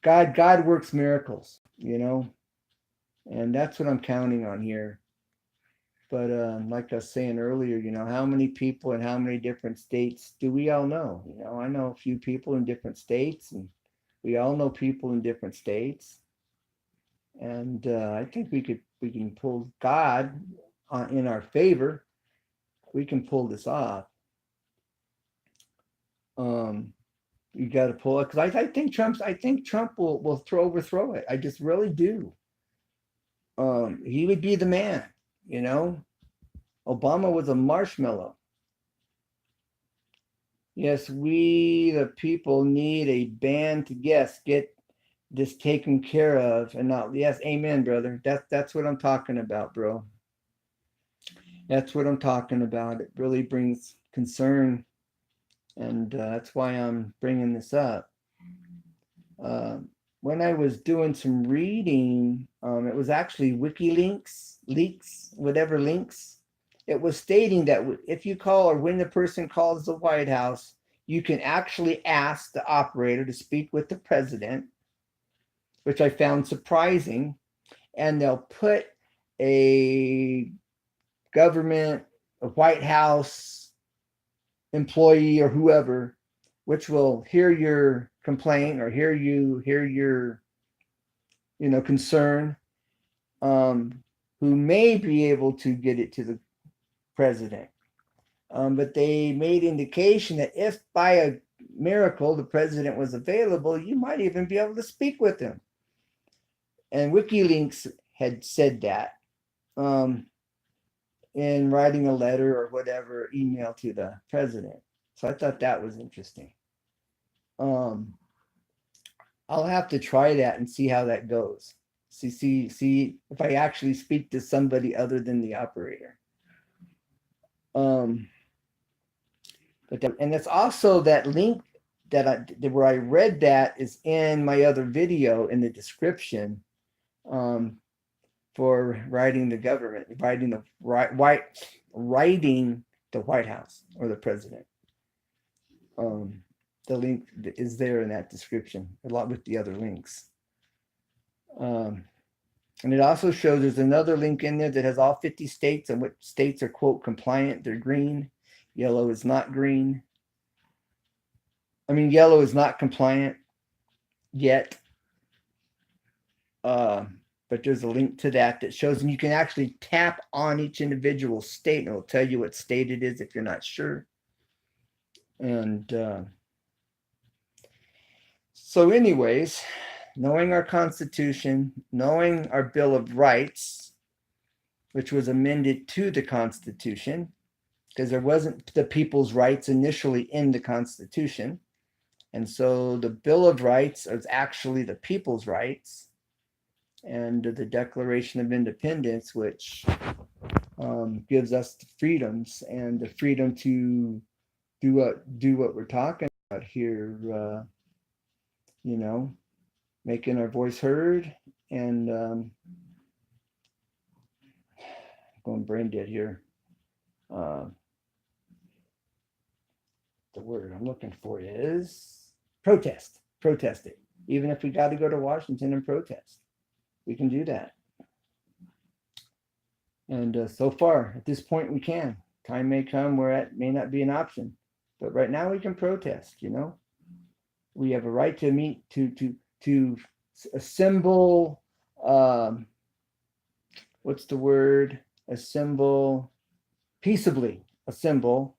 God works miracles, and that's what I'm counting on here. But like I was saying earlier, how many people in how many different states do we all know? I know a few people in different states, and we all know people in different states. And I think we can pull God in our favor. We can pull this off. You got to pull it, because I think Trump will overthrow it. I just really do. He would be the man. Obama was a marshmallow. Yes, we the people need a band to get this taken care of, and not, yes, amen, brother. That's what I'm talking about, bro. That's what I'm talking about. It really brings concern, and that's why I'm bringing this up. When I was doing some reading, it was actually leaks, whatever links. It was stating that if you call, or when the person calls the White House, you can actually ask the operator to speak with the president, which I found surprising. And they'll put a White House employee or whoever, which will hear your complaint or hear your concern, who may be able to get it to the president. But they made indication that if by a miracle the president was available, you might even be able to speak with him. And WikiLeaks had said that in writing a letter or whatever, email to the president. So I thought that was interesting. I'll have to try that and see how that goes. See if I actually speak to somebody other than the operator. And it's also that link where I read that is in my other video in the description, for writing the government, writing the White House or the president. The link is there in that description, along with the other links. And it also shows there's another link in there that has all 50 states and what states are, quote, compliant. They're green. Yellow is not green. Yellow is not compliant yet. But there's a link to that shows, and you can actually tap on each individual state, and it'll tell you what state it is if you're not sure. And so anyways, knowing our Constitution, knowing our Bill of Rights, which was amended to the Constitution, because there wasn't the people's rights initially in the Constitution. And so the Bill of Rights is actually the people's rights. And the Declaration of Independence, which gives us the freedoms and the freedom to do what we're talking about here. You know, making our voice heard, and going brain dead here. Uh, the word I'm looking for is protest. Protest it. Even if we got to go to Washington and protest, we can do that. And so far, at this point, we can. Time may come where it may not be an option, but right now we can protest. We have a right to meet, to assemble. What's the word? Assemble peaceably. Assemble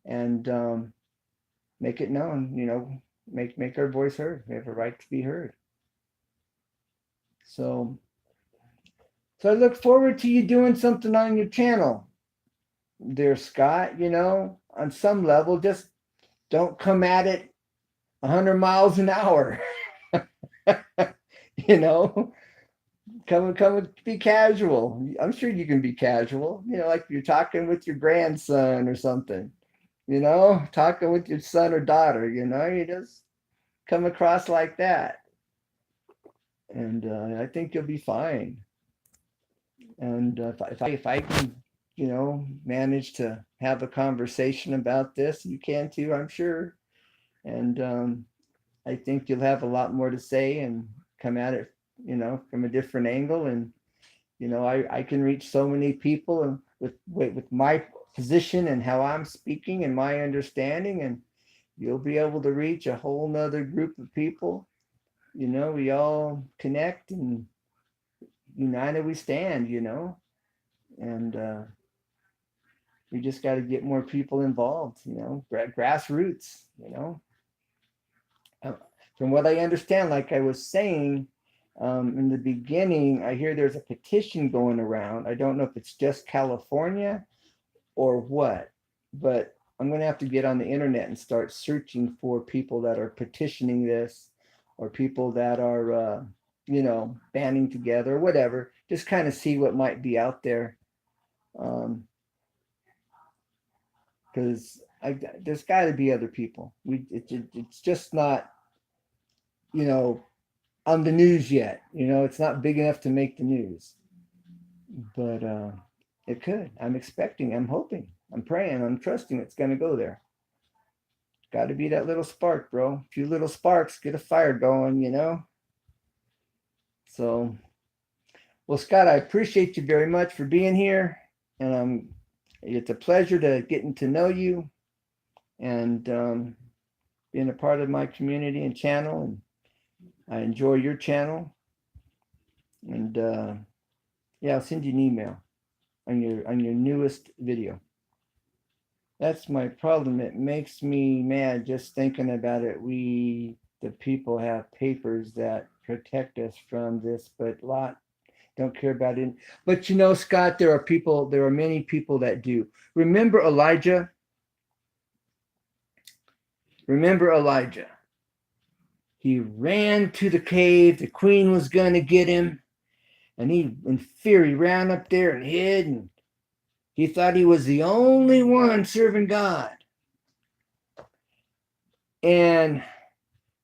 and make it known. Make our voice heard. We have a right to be heard. So I look forward to you doing something on your channel there, Scott. On some level, just don't come at it 100 miles an hour. Come be casual. I'm sure you can be casual, like you're talking with your grandson or something, talking with your son or daughter, you just come across like that. And I think you'll be fine. And if I can, manage to have a conversation about this, you can too, I'm sure. And I think you'll have a lot more to say and come at it, from a different angle. And, I can reach so many people and with my position and how I'm speaking and my understanding, and you'll be able to reach a whole nother group of people. We all connect and united we stand, and we just got to get more people involved, grassroots, From what I understand, like I was saying in the beginning, I hear there's a petition going around. I don't know if it's just California or what, but I'm going to have to get on the internet and start searching for people that are petitioning this, or people that are, banding together or whatever, just kind of see what might be out there. Because there's got to be other people. It's just not, on the news yet. It's not big enough to make the news, but it could. I'm expecting, I'm hoping, I'm praying, I'm trusting it's going to go there. Got to be that little spark, bro. A few little sparks, get a fire going, So, well, Scott, I appreciate you very much for being here, and it's a pleasure to getting to know you and being a part of my community and channel. And I enjoy your channel. And yeah, I'll send you an email on your newest video. That's my problem. It makes me mad just thinking about it. We, the people, have papers that protect us from this, but don't care about it. But Scott, there are many people that do. Remember Elijah? He ran to the cave. The queen was going to get him. And he, in fear, he ran up there and hid. And he thought he was the only one serving God. And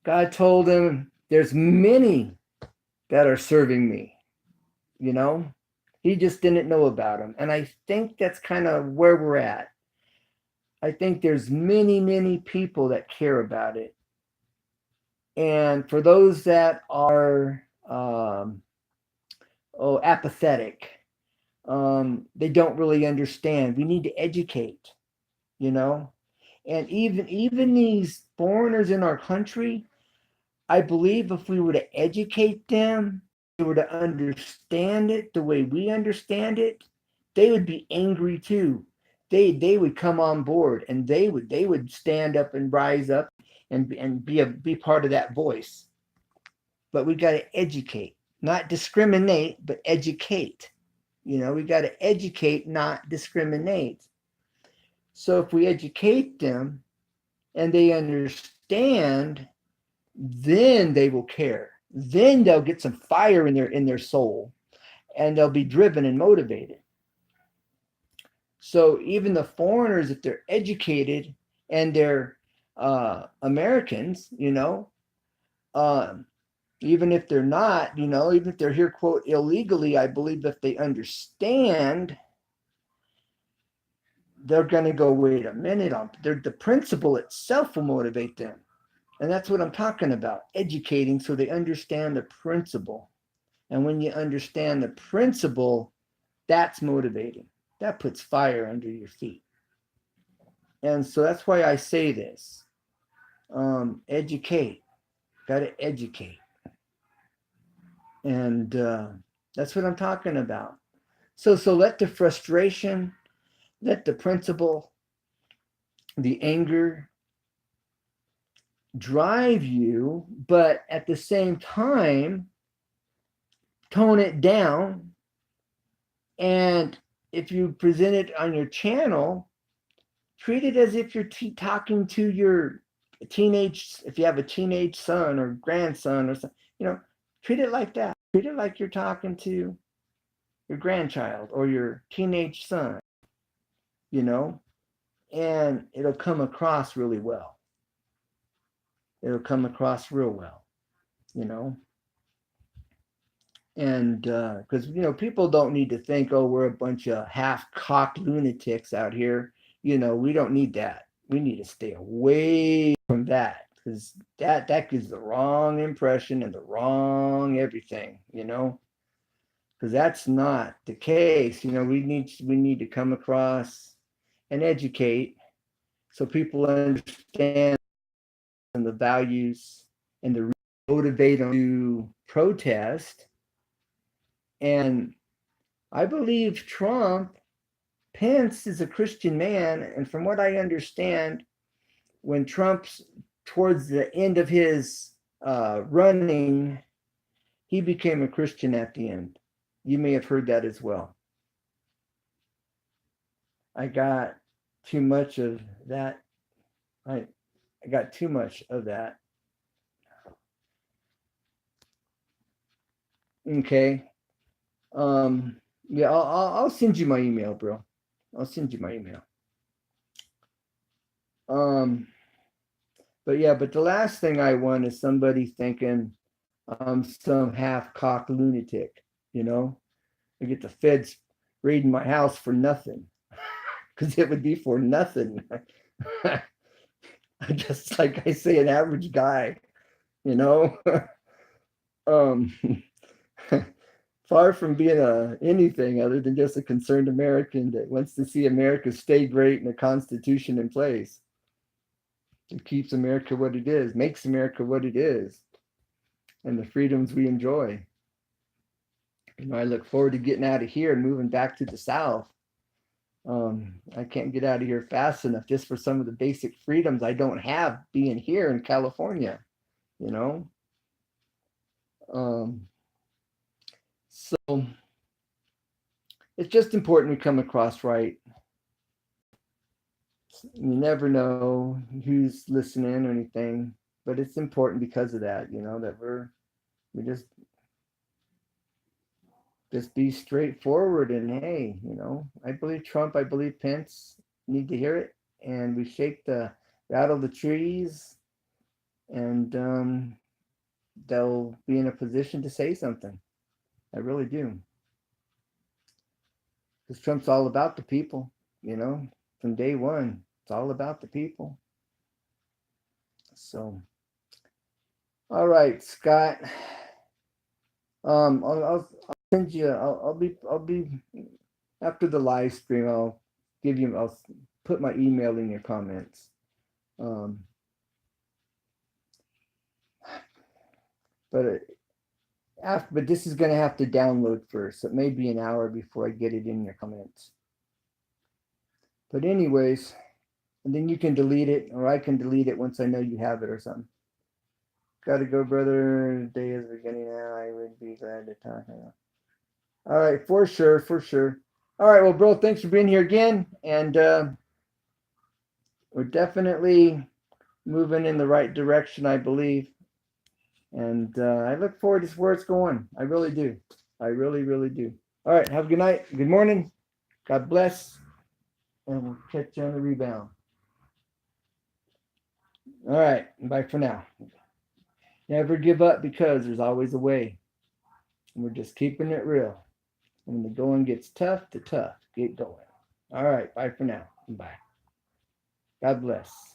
God told him, there's many that are serving me. He just didn't know about them. And I think that's kind of where we're at. I think there's many, many people that care about it. And for those that are apathetic, they don't really understand. We need to educate, and even these foreigners in our country, I believe if we were to educate them, they were to understand it the way we understand it, they would be angry too. They would come on board, and they would stand up and rise up and be part of that voice. But we got to educate, not discriminate, but educate. We got to educate, not discriminate. So if we educate them and they understand, then they will care. Then they'll get some fire in their soul, and they'll be driven and motivated. So even the foreigners, if they're educated and they're Americans, even if they're not, even if they're here, quote, illegally, I believe if they understand, they're going to go, wait a minute, the principle itself will motivate them. And that's what I'm talking about, educating so they understand the principle. And when you understand the principle, that's motivating. That puts fire under your feet. And so that's why I say this. Educate. Got to educate. And that's what I'm talking about. So let the frustration, let the principle, the anger drive you, but at the same time, tone it down. And if you present it on your channel, treat it as if you're talking to your teenage, if you have a teenage son or grandson or something, treat it like that. Treat it like you're talking to your grandchild or your teenage son, and it'll come across really well. It'll come across real well, and because people don't need to think, oh, we're a bunch of half-cocked lunatics out here. We don't need that. We need to stay away from that, because that gives the wrong impression and the wrong everything, because that's not the case. We need to come across and educate so people understand the values and the motivate them to protest. And I believe Pence is a Christian man. And from what I understand, when Trump's towards the end of his running, he became a Christian at the end. You may have heard that as well. I got too much of that. I got too much of that. Okay. Yeah, I'll send you my email, bro. I'll send you my email. But the last thing I want is somebody thinking I'm some half-cocked lunatic, I get the feds raiding my house for nothing, because it would be for nothing. Just like I say, an average guy, um, far from being anything other than just a concerned American that wants to see America stay great and a constitution in place. It keeps America what it is, makes America what it is, and the freedoms we enjoy. I look forward to getting out of here and moving back to the South. I can't get out of here fast enough just for some of the basic freedoms I don't have being here in California, So it's just important we come across right. You never know who's listening or anything, but it's important because of that, that we just be straightforward. And hey, I believe Trump, I believe Pence need to hear it, and we rattle the trees, and they'll be in a position to say something. I really do, because Trump's all about the people, from day one. It's all about the people. So, all right, Scott. I'll send you. I'll be after the live stream. I'll put my email in your comments. But this is going to have to download first. So it may be an hour before I get it in your comments. But anyways, and then you can delete it, or I can delete it once I know you have it or something. Gotta go, brother. The day is beginning now. I would be glad to talk. All right, for sure. All right, well, bro, thanks for being here again. And we're definitely moving in the right direction, I believe. And I look forward to where it's going. I really do. I really, really do. All right, have a good night. Good morning. God bless. and we'll catch you on the rebound. All right, bye for now. Never give up because there's always a way. And we're just keeping it real. When the going gets tough, get going. All right, bye for now. Bye. God bless.